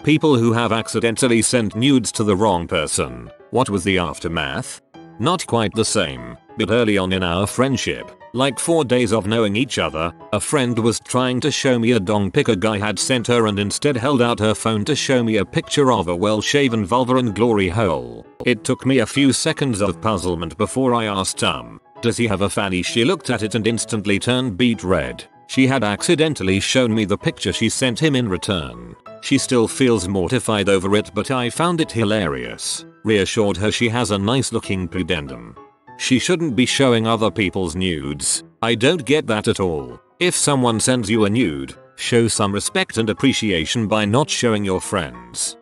People who have accidentally sent nudes to the wrong person. What was the aftermath? Not quite the same, but early on in our friendship, like 4 days of knowing each other, a friend was trying to show me a dong pic a guy had sent her and instead held out her phone to show me a picture of a well-shaven vulva and glory hole. It took me a few seconds of puzzlement before I asked does he have a fanny? She looked at it and instantly turned beet red. She had accidentally shown me the picture she sent him in return. She still feels mortified over it, but I found it hilarious. Reassured her she has a nice looking pudendum. She shouldn't be showing other people's nudes. I don't get that at all. If someone sends you a nude, show some respect and appreciation by not showing your friends.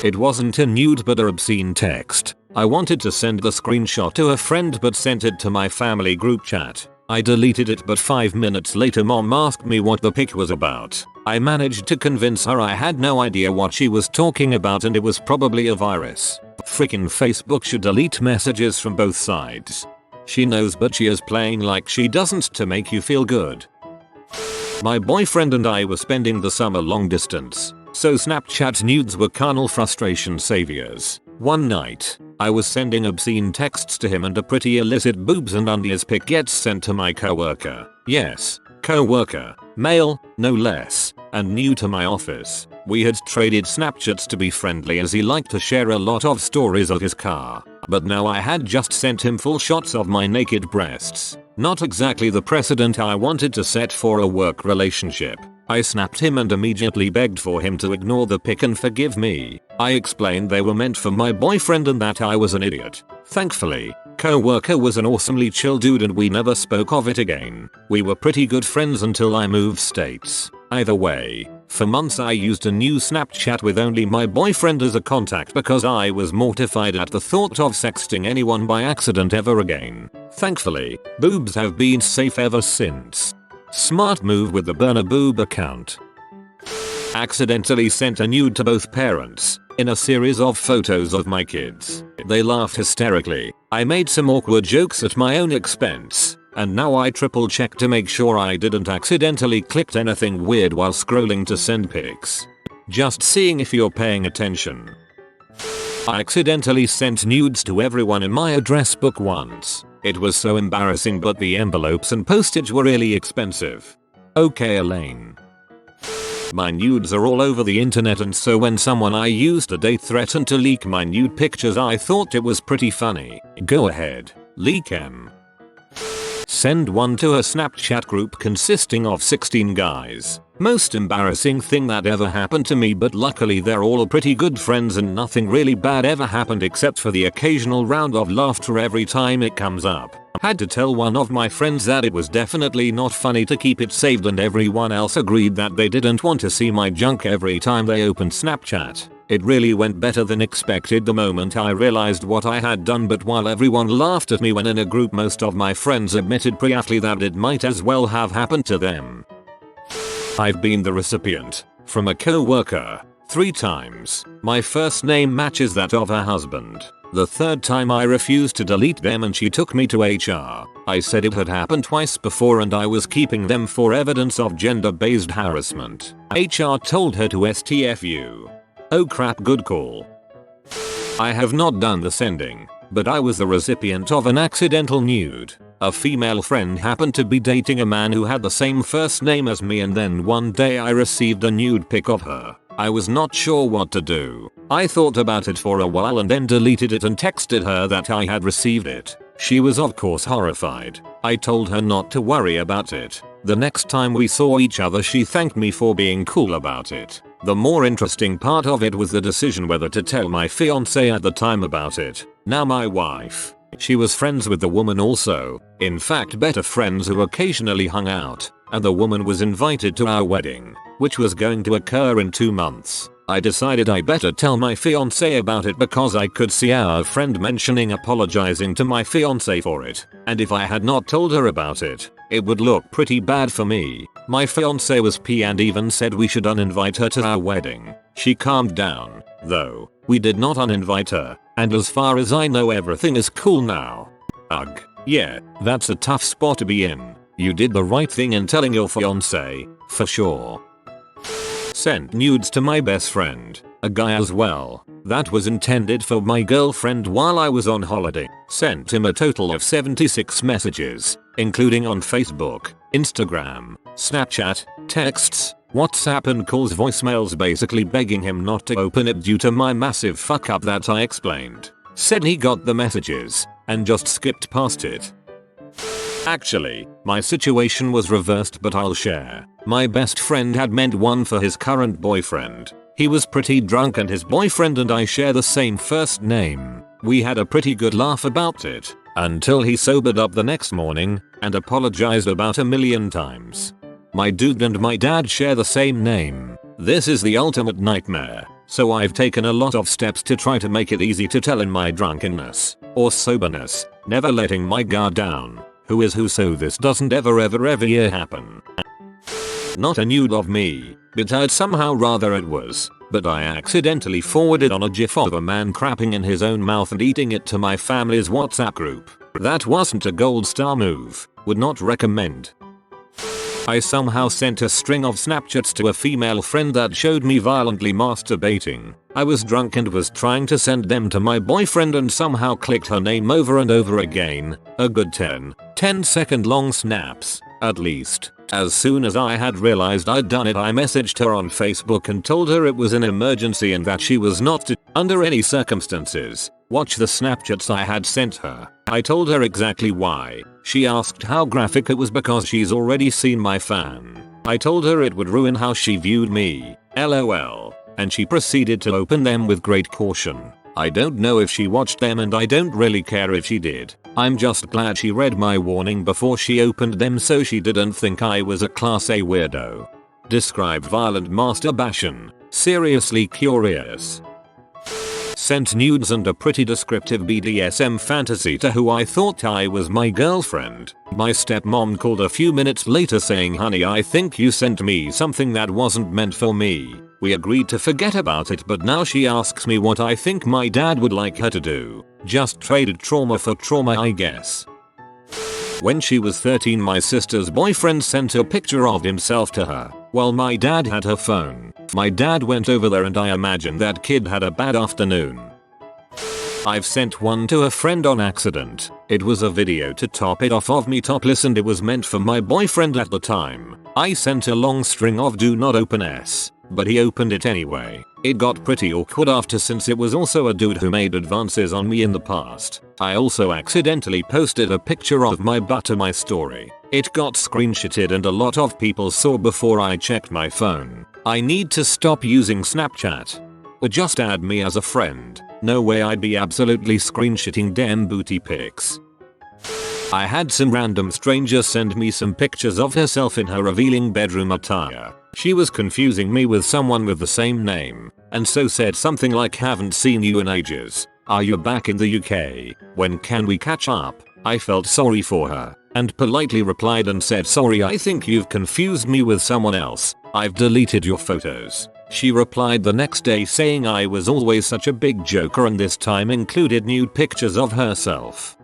It wasn't a nude but an obscene text. I wanted to send the screenshot to a friend but sent it to my family group chat. I deleted it, but 5 minutes later mom asked me what the pic was about. I managed to convince her I had no idea what she was talking about and it was probably a virus. Frickin' Facebook should delete messages from both sides. She knows but she is playing like she doesn't to make you feel good. My boyfriend and I were spending the summer long distance, so Snapchat nudes were carnal frustration saviors. One night, I was sending obscene texts to him and a pretty illicit boobs and undies pic gets sent to my coworker. Yes, coworker, male, no less, and new to my office. We had traded Snapchats to be friendly as he liked to share a lot of stories of his car. But now I had just sent him full shots of my naked breasts. Not exactly the precedent I wanted to set for a work relationship. I snapped him and immediately begged for him to ignore the pic and forgive me. I explained they were meant for my boyfriend and that I was an idiot. Thankfully, coworker was an awesomely chill dude and we never spoke of it again. We were pretty good friends until I moved states. Either way, for months I used a new Snapchat with only my boyfriend as a contact because I was mortified at the thought of sexting anyone by accident ever again. Thankfully, boobs have been safe ever since. Smart move with the burner boob account. Accidentally sent a nude to both parents, in a series of photos of my kids. They laughed hysterically. I made some awkward jokes at my own expense, and now I triple check to make sure I didn't accidentally click anything weird while scrolling to send pics. Just seeing if you're paying attention. I accidentally sent nudes to everyone in my address book once. It was so embarrassing, but the envelopes and postage were really expensive. Okay, Elaine. My nudes are all over the internet, and so when someone I used to date threatened to leak my nude pictures, I thought it was pretty funny. Go ahead, leak 'em. Send one to a Snapchat group consisting of 16 guys. Most embarrassing thing that ever happened to me, but luckily they're all pretty good friends and nothing really bad ever happened except for the occasional round of laughter every time it comes up. Had to tell one of my friends that it was definitely not funny to keep it saved, and everyone else agreed that they didn't want to see my junk every time they opened Snapchat. It really went better than expected the moment I realized what I had done, but while everyone laughed at me when in a group, most of my friends admitted privately that it might as well have happened to them. I've been the recipient, from a coworker, 3 times. My first name matches that of her husband. The 3rd time I refused to delete them and she took me to HR. I said it had happened twice before and I was keeping them for evidence of gender-based harassment. HR told her to STFU. Oh crap, good call. I have not done the sending, but I was the recipient of an accidental nude. A female friend happened to be dating a man who had the same first name as me, and then one day I received a nude pic of her. I was not sure what to do. I thought about it for a while and then deleted it and texted her that I had received it. She was of course horrified. I told her not to worry about it. The next time we saw each other she thanked me for being cool about it. The more interesting part of it was the decision whether to tell my fiancé at the time about it, now my wife. She was friends with the woman also, in fact better friends who occasionally hung out, and the woman was invited to our wedding, which was going to occur in 2 months. I decided I better tell my fiancé about it because I could see our friend mentioning apologizing to my fiancé for it, and if I had not told her about it, it would look pretty bad for me. My fiancé was P and even said we should uninvite her to our wedding. She calmed down, though. We did not uninvite her, and as far as I know everything is cool now. Ugh. Yeah, that's a tough spot to be in. You did the right thing in telling your fiancé, for sure. Sent nudes to my best friend, a guy as well. That was intended for my girlfriend while I was on holiday. Sent him a total of 76 messages, including on Facebook, Instagram, Snapchat, texts, WhatsApp and calls, voicemails, basically begging him not to open it due to my massive fuck up that I explained. Said he got the messages and just skipped past it. Actually, my situation was reversed, but I'll share. My best friend had meant one for his current boyfriend. He was pretty drunk and his boyfriend and I share the same first name. We had a pretty good laugh about it, until he sobered up the next morning and apologized about a million times. My dude and my dad share the same name. This is the ultimate nightmare, so I've taken a lot of steps to try to make it easy to tell in my drunkenness or soberness, never letting my guard down. Who is who, so this doesn't ever happen. Not a nude of me, but I'd somehow rather it was, but I accidentally forwarded on a gif of a man crapping in his own mouth and eating it to my family's WhatsApp group. That wasn't a gold star move, would not recommend. I somehow sent a string of Snapchats to a female friend that showed me violently masturbating. I was drunk and was trying to send them to my boyfriend and somehow clicked her name over and over again. A good 10-second long snaps, at least. As soon as I had realized I'd done it, I messaged her on Facebook and told her it was an emergency and that she was not to, under any circumstances, watch the Snapchats I had sent her. I told her exactly why. She asked how graphic it was because she's already seen my fan. I told her it would ruin how she viewed me, lol, and she proceeded to open them with great caution. I don't know if she watched them and I don't really care if she did. I'm just glad she read my warning before she opened them so she didn't think I was a class A weirdo. Describe violent masturbation. Seriously curious. Sent nudes and a pretty descriptive BDSM fantasy to who I thought I was my girlfriend. My stepmom called a few minutes later saying, "Honey, I think you sent me something that wasn't meant for me." We agreed to forget about it, but now she asks me what I think my dad would like her to do. Just traded trauma for trauma, I guess. When she was 13, my sister's boyfriend sent a picture of himself to her while my dad had her phone. My dad went over there and I imagine that kid had a bad afternoon. I've sent one to a friend on accident. It was a video to top it off of me topless and it was meant for my boyfriend at the time. I sent a long string of do not open s, but he opened it anyway. It got pretty awkward after, since it was also a dude who made advances on me in the past. I also accidentally posted a picture of my butt to my story. It got screenshotted and a lot of people saw before I checked my phone. I need to stop using Snapchat. Or just add me as a friend. No way I'd be absolutely screenshotting damn booty pics. I had some random stranger send me some pictures of herself in her revealing bedroom attire. She was confusing me with someone with the same name, and so said something like, "Haven't seen you in ages. Are you back in the UK? When can we catch up?" I felt sorry for her and politely replied and said, "Sorry, I think you've confused me with someone else. I've deleted your photos." She replied the next day saying I was always such a big joker and this time included nude pictures of herself.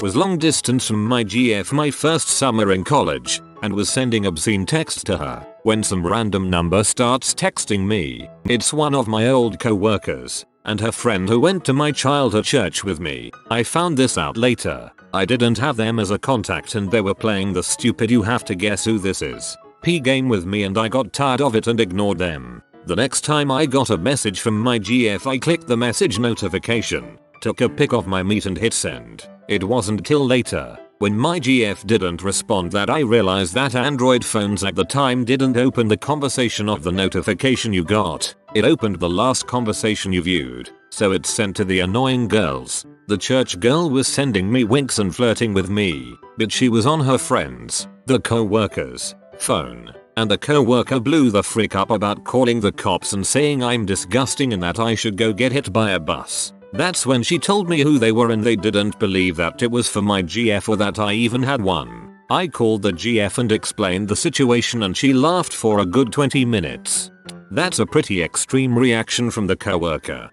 Was long distance from my GF my first summer in college and was sending obscene texts to her when some random number starts texting me. It's one of my old co-workers and her friend who went to my childhood church with me. I found this out later. I didn't have them as a contact and they were playing the stupid "you have to guess who this is" game with me and I got tired of it and ignored them. The next time I got a message from my GF, I clicked the message notification, took a pic of my meat and hit send. It wasn't till later, when my GF didn't respond, that I realized that Android phones at the time didn't open the conversation of the notification you got. It opened the last conversation you viewed, so it sent to the annoying girls. The church girl was sending me winks and flirting with me, but she was on her friend's, the co-worker's, phone, and the co-worker blew the frick up about calling the cops and saying I'm disgusting and that I should go get hit by a bus. That's when she told me who they were and they didn't believe that it was for my GF or that I even had one. I called the GF and explained the situation and she laughed for a good 20 minutes. That's a pretty extreme reaction from the co-worker.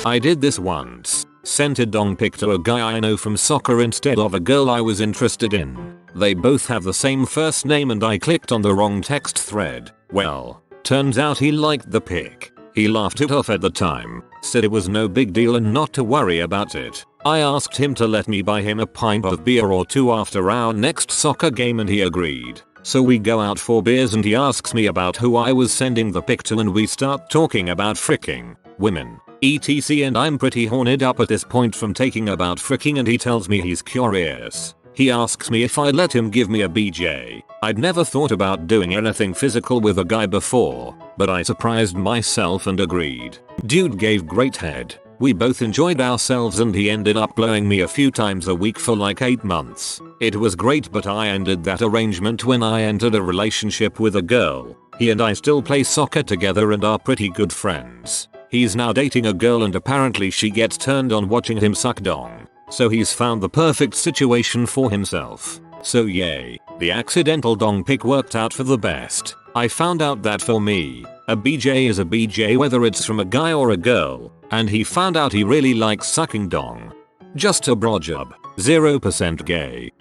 I did this once. Sent a dong pic to a guy I know from soccer instead of a girl I was interested in. They both have the same first name and I clicked on the wrong text thread. Well, Turns out he liked the pic. He laughed it off at the time, said it was no big deal and not to worry about it. I asked him to let me buy him a pint of beer or two after our next soccer game and he agreed. So we go out for beers and he asks me about who I was sending the pic to and we start talking about fricking women, etc, and I'm pretty horned up at this point from taking about fricking and he tells me he's curious. He asks me if I let him give me a BJ. I'd never thought about doing anything physical with a guy before, but I surprised myself and agreed. Dude gave great head. We both enjoyed ourselves and he ended up blowing me a few times a week for like 8 months. It was great, but I ended that arrangement when I entered a relationship with a girl. He and I still play soccer together and are pretty good friends. He's now dating a girl and apparently she gets turned on watching him suck dong. So he's found the perfect situation for himself. So yay, the accidental dong pic worked out for the best. I found out that for me, a BJ is a BJ whether it's from a guy or a girl, and he found out he really likes sucking dong. Just a bra job, 0% gay.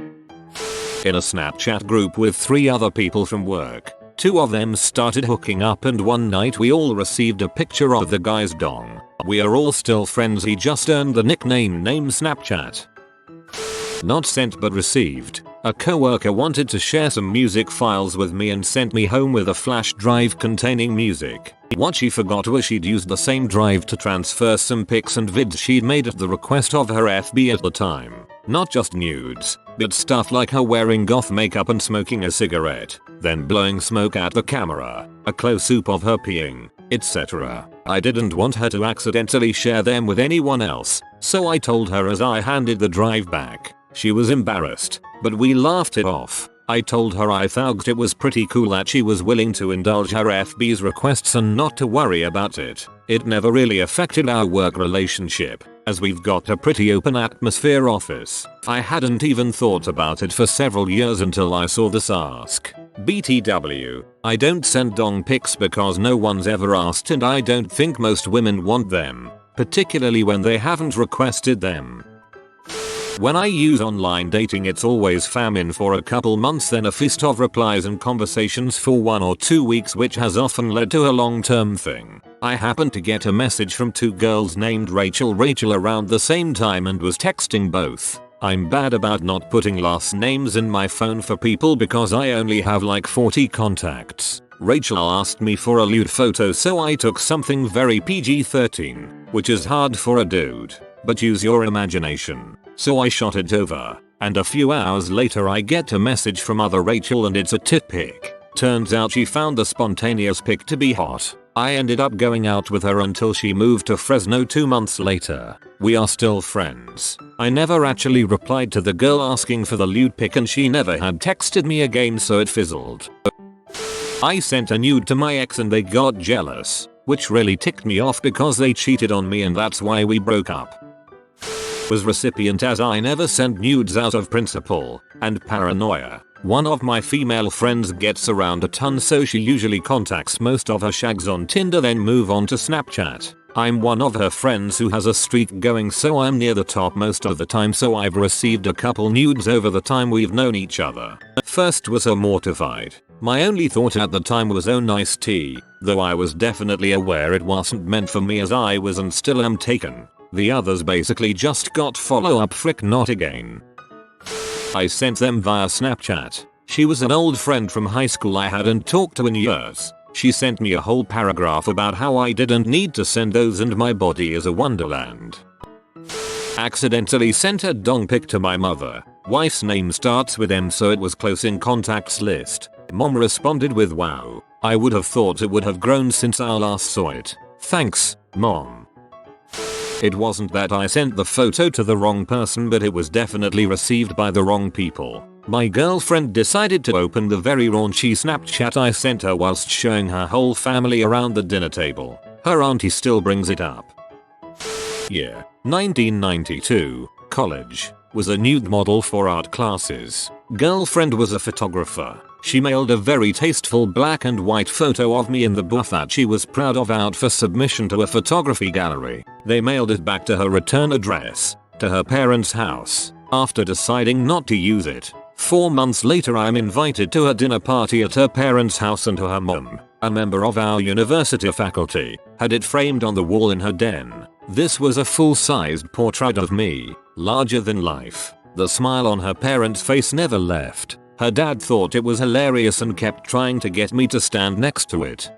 In a Snapchat group with 3 other people from work, 2 of them started hooking up and one night we all received a picture of the guy's dong. We are all still friends, he just earned the nickname name Snapchat. Not sent but received. A coworker wanted to share some music files with me and sent me home with a flash drive containing music. What she forgot was she'd used the same drive to transfer some pics and vids she'd made at the request of her FB at the time. Not just nudes, but stuff like her wearing goth makeup and smoking a cigarette, then blowing smoke at the camera, a close-up of her peeing, etc. I didn't want her to accidentally share them with anyone else, so I told her as I handed the drive back. She was embarrassed, but we laughed it off. I told her I thought it was pretty cool that she was willing to indulge her FB's requests and not to worry about it. It never really affected our work relationship, as we've got a pretty open atmosphere office. I hadn't even thought about it for several years until I saw this ask. BTW, I don't send dong pics because no one's ever asked and I don't think most women want them, particularly when they haven't requested them. When I use online dating it's always famine for a couple months then a feast of replies and conversations for 1 or 2 weeks, which has often led to a long-term thing. I happened to get a message from 2 girls named Rachel around the same time and was texting both. I'm bad about not putting last names in my phone for people because I only have like 40 contacts. Rachel asked me for a lewd photo so I took something very PG-13, which is hard for a dude, but use your imagination. So I shot it over, and a few hours later I get a message from other Rachel and it's a tit pic. Turns out she found the spontaneous pic to be hot. I ended up going out with her until she moved to Fresno 2 months later. We are still friends. I never actually replied to the girl asking for the lewd pic and she never had texted me again, so it fizzled. I sent a nude to my ex and they got jealous, which really ticked me off because they cheated on me and that's why we broke up. Was recipient as I never send nudes out of principle and paranoia. One of my female friends gets around a ton, so she usually contacts most of her shags on Tinder then move on to Snapchat. I'm one of her friends who has a streak going, so I'm near the top most of the time, so I've received a couple nudes over the time we've known each other. First was so mortified. My only thought at the time was oh nice tea, though I was definitely aware it wasn't meant for me as I was and still am taken. The others basically just got follow up, frick not again. I sent them via Snapchat. She was an old friend from high school I hadn't talked to in years. She sent me a whole paragraph about how I didn't need to send those and my body is a wonderland. Accidentally sent a dong pic to my mother. Wife's name starts with M, so it was close in contacts list. Mom responded with wow. I would have thought it would have grown since I last saw it. Thanks, Mom. It wasn't that I sent the photo to the wrong person, but it was definitely received by the wrong people. My girlfriend decided to open the very raunchy Snapchat I sent her whilst showing her whole family around the dinner table. Her auntie still brings it up. Year 1992, college. Was a nude model for art classes. Girlfriend was a photographer. She mailed a very tasteful black and white photo of me in the buff that she was proud of out for submission to a photography gallery. They mailed it back to her return address, to her parents' house, after deciding not to use it. 4 months later I'm invited to a dinner party at her parents' house and to her mum. A member of our university faculty had it framed on the wall in her den. This was a full-sized portrait of me, larger than life. The smile on her parents' face never left. Her dad thought it was hilarious and kept trying to get me to stand next to it.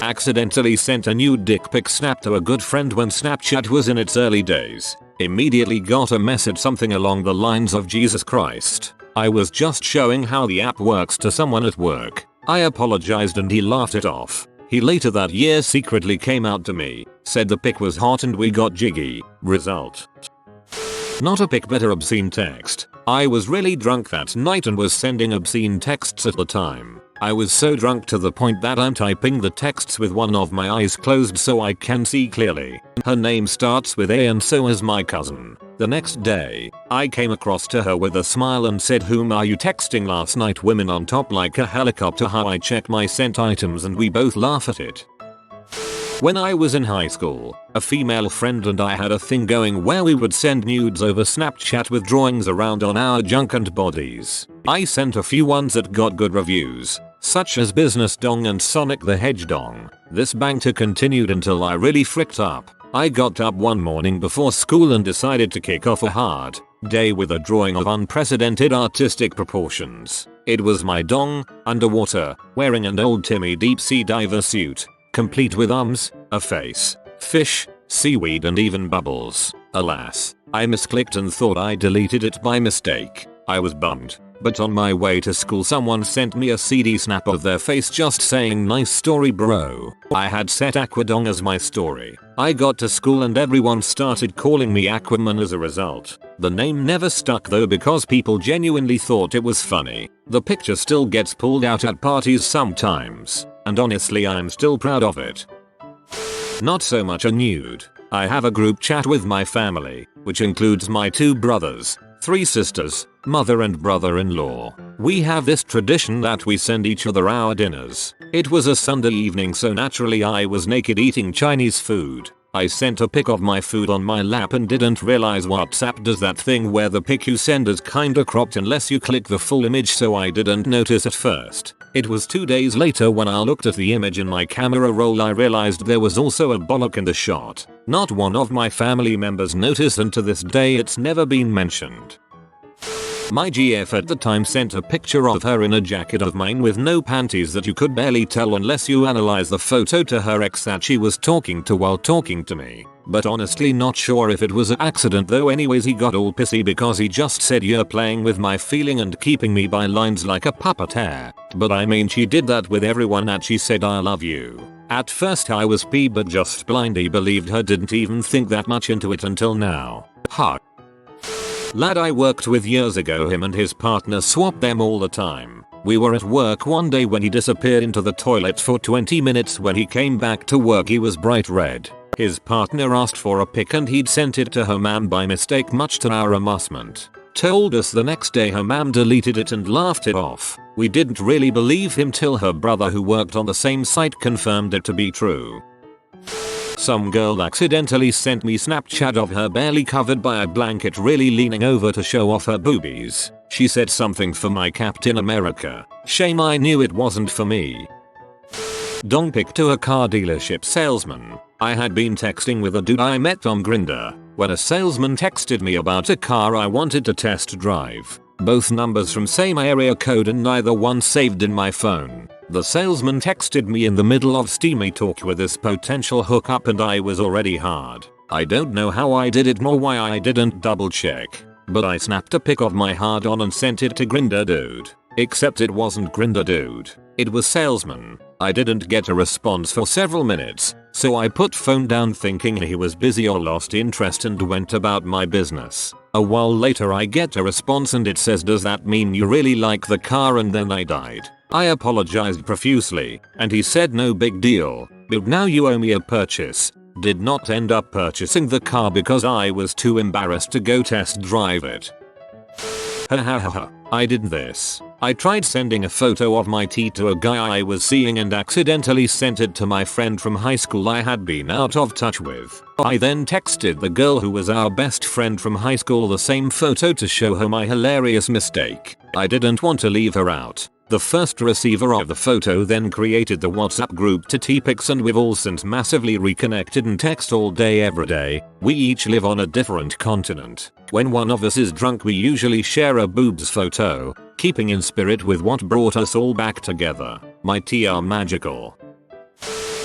Accidentally sent a nude dick pic snap to a good friend when Snapchat was in its early days. Immediately got a message something along the lines of Jesus Christ. I was just showing how the app works to someone at work. I apologized and he laughed it off. He later that year secretly came out to me, said the pic was hot and we got jiggy. Result: not a pic, better obscene text. I was really drunk that night and was sending obscene texts at the time. I was so drunk to the point that I'm typing the texts with one of my eyes closed so I can see clearly. Her name starts with A and so is my cousin. The next day, I came across to her with a smile and said, "Whom are you texting last night?" Women on top like a helicopter. How I check my sent items and we both laugh at it. When I was in high school, a female friend and I had a thing going where we would send nudes over Snapchat with drawings around on our junk and bodies. I sent a few ones that got good reviews, such as Business Dong and Sonic the Hedgehog. This banter continued until I really fricked up. I got up one morning before school and decided to kick off a hard day with a drawing of unprecedented artistic proportions. It was my dong, underwater, wearing an old Timmy deep sea diver suit, complete with arms, a face, fish, seaweed and even bubbles. Alas, I misclicked and thought I deleted it by mistake. I was bummed, but on my way to school someone sent me a CD snap of their face just saying, "Nice story bro." I had set Aquadong as my story. I got to school and everyone started calling me Aquaman as a result. The name never stuck though because people genuinely thought it was funny. The picture still gets pulled out at parties sometimes, and honestly I'm still proud of it. Not so much a nude. I have a group chat with my family, which includes my 2 brothers, 3 sisters, mother and brother-in-law. We have this tradition that we send each other our dinners. It was a Sunday evening so naturally I was naked eating Chinese food. I sent a pic of my food on my lap and didn't realize WhatsApp does that thing where the pic you send is kinda cropped unless you click the full image, so I didn't notice at first. It was 2 days later when I looked at the image in my camera roll I realized there was also a bollock in the shot. Not one of my family members noticed and to this day it's never been mentioned. My GF at the time sent a picture of her in a jacket of mine with no panties that you could barely tell unless you analyze the photo to her ex that she was talking to while talking to me. But honestly not sure if it was an accident though. Anyways, he got all pissy because he just said you're playing with my feeling and keeping me by lines like a puppeteer. But I mean she did that with everyone that she said I love you. At first I was pee but just blindly believed her, didn't even think that much into it until now. Ha. Lad I worked with years ago, him and his partner swapped them all the time. We were at work one day when he disappeared into the toilet for 20 minutes. When he came back to work he was bright red. His partner asked for a pic and he'd sent it to her ma'am by mistake, much to our amusement. Told us the next day her ma'am deleted it and laughed it off. We didn't really believe him till her brother who worked on the same site confirmed it to be true. Some girl accidentally sent me Snapchat of her barely covered by a blanket really leaning over to show off her boobies. She said something for my Captain America. Shame I knew it wasn't for me. Dong pic to a car dealership salesman. I had been texting with a dude I met on Grindr when a salesman texted me about a car I wanted to test drive. Both numbers from same area code and neither one saved in my phone. The salesman texted me in the middle of steamy talk with this potential hookup and I was already hard. I don't know how I did it nor why I didn't double check, but I snapped a pic of my hard on and sent it to Grindr dude. Except it wasn't Grindr dude, it was salesman. I didn't get a response for several minutes, so I put phone down thinking he was busy or lost interest and went about my business. A while later I get a response and it says, "Does that mean you really like the car?" And then I died. I apologized profusely and he said no big deal, but now you owe me a purchase. Did not end up purchasing the car because I was too embarrassed to go test drive it. Hahaha. I did this. I tried sending a photo of my tea to a guy I was seeing and accidentally sent it to my friend from high school I had been out of touch with. I then texted the girl who was our best friend from high school the same photo to show her my hilarious mistake. I didn't want to leave her out. The first receiver of the photo then created the WhatsApp group to T-Pics, and we've all since massively reconnected and text all day every day. We each live on a different continent. When one of us is drunk we usually share a boobs photo, keeping in spirit with what brought us all back together. My tea are magical.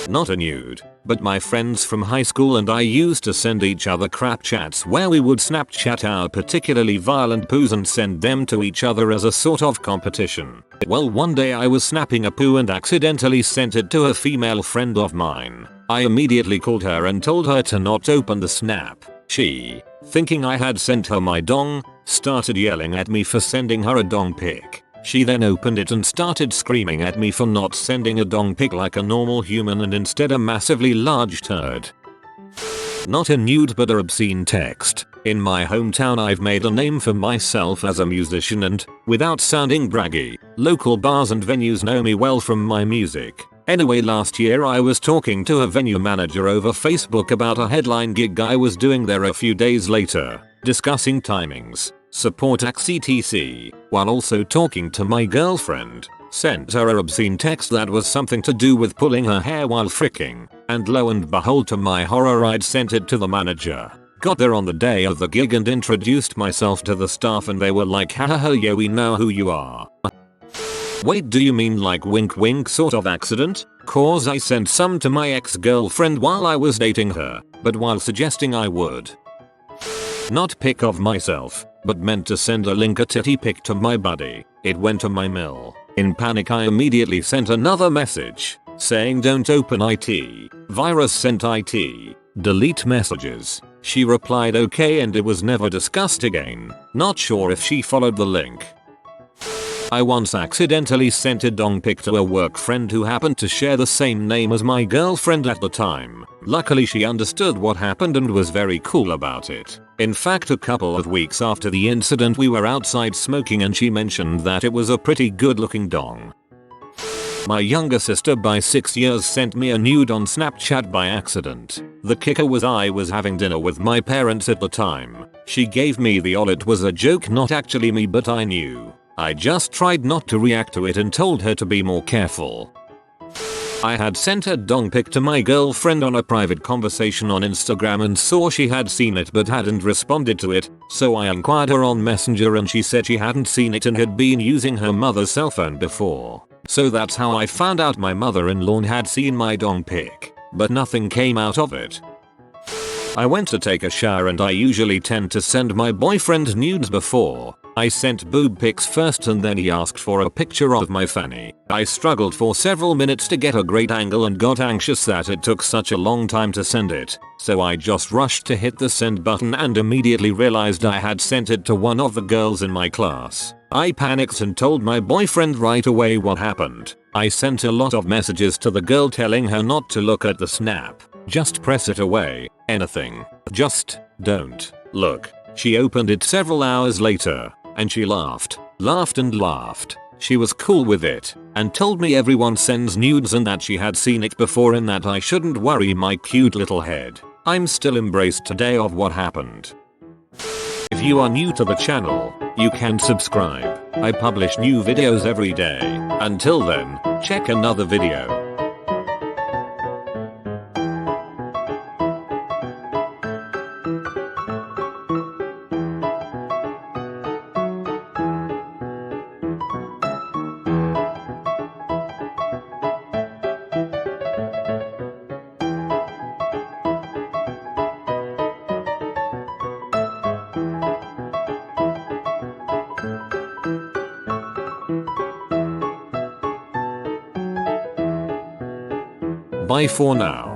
Not a nude, but my friends from high school and I used to send each other crap chats where we would Snapchat our particularly violent poos and send them to each other as a sort of competition. Well, one day I was snapping a poo and accidentally sent it to a female friend of mine. I immediately called her and told her to not open the snap. She, thinking I had sent her my dong, started yelling at me for sending her a dong pic. She then opened it and started screaming at me for not sending a dong pic like a normal human and instead a massively large turd. Not a nude but a obscene text. In my hometown I've made a name for myself as a musician and, without sounding braggy, local bars and venues know me well from my music. Anyway, last year I was talking to a venue manager over Facebook about a headline gig I was doing there. A few days later, discussing timings, support acts etc, while also talking to my girlfriend, sent her a obscene text that was something to do with pulling her hair while fricking, and lo and behold, to my horror I'd sent it to the manager. Got there on the day of the gig and introduced myself to the staff and they were like, haha, yeah, we know who you are. Wait, do you mean like wink wink sort of accident? Cause I sent some to my ex-girlfriend while I was dating her, but while suggesting I would not pic of myself, but meant to send a link a titty pic to my buddy. It went to my mail. In panic I immediately sent another message, saying don't open it, virus sent it, delete messages. She replied okay and it was never discussed again. Not sure if she followed the link. I once accidentally sent a dong pic to a work friend who happened to share the same name as my girlfriend at the time. Luckily she understood what happened and was very cool about it. In fact, a couple of weeks after the incident we were outside smoking and she mentioned that it was a pretty good looking dong. My younger sister by 6 years sent me a nude on Snapchat by accident. The kicker was I was having dinner with my parents at the time. She gave me the ol, it was a joke, not actually me, but I knew. I just tried not to react to it and told her to be more careful. I had sent a dong pic to my girlfriend on a private conversation on Instagram and saw she had seen it but hadn't responded to it, so I inquired her on Messenger and she said she hadn't seen it and had been using her mother's cell phone before. So that's how I found out my mother-in-law had seen my dong pic, but nothing came out of it. I went to take a shower and I usually tend to send my boyfriend nudes before. I sent boob pics first and then he asked for a picture of my fanny. I struggled for several minutes to get a great angle and got anxious that it took such a long time to send it, so I just rushed to hit the send button and immediately realized I had sent it to one of the girls in my class. I panicked and told my boyfriend right away what happened. I sent a lot of messages to the girl telling her not to look at the snap, just press it away, anything, just don't look. She opened it several hours later, and she laughed and laughed. She was cool with it, and told me everyone sends nudes and that she had seen it before and that I shouldn't worry my cute little head. I'm still embraced today of what happened. If you are new to the channel, you can subscribe. I publish new videos every day. Until then, check another video. Bye for now.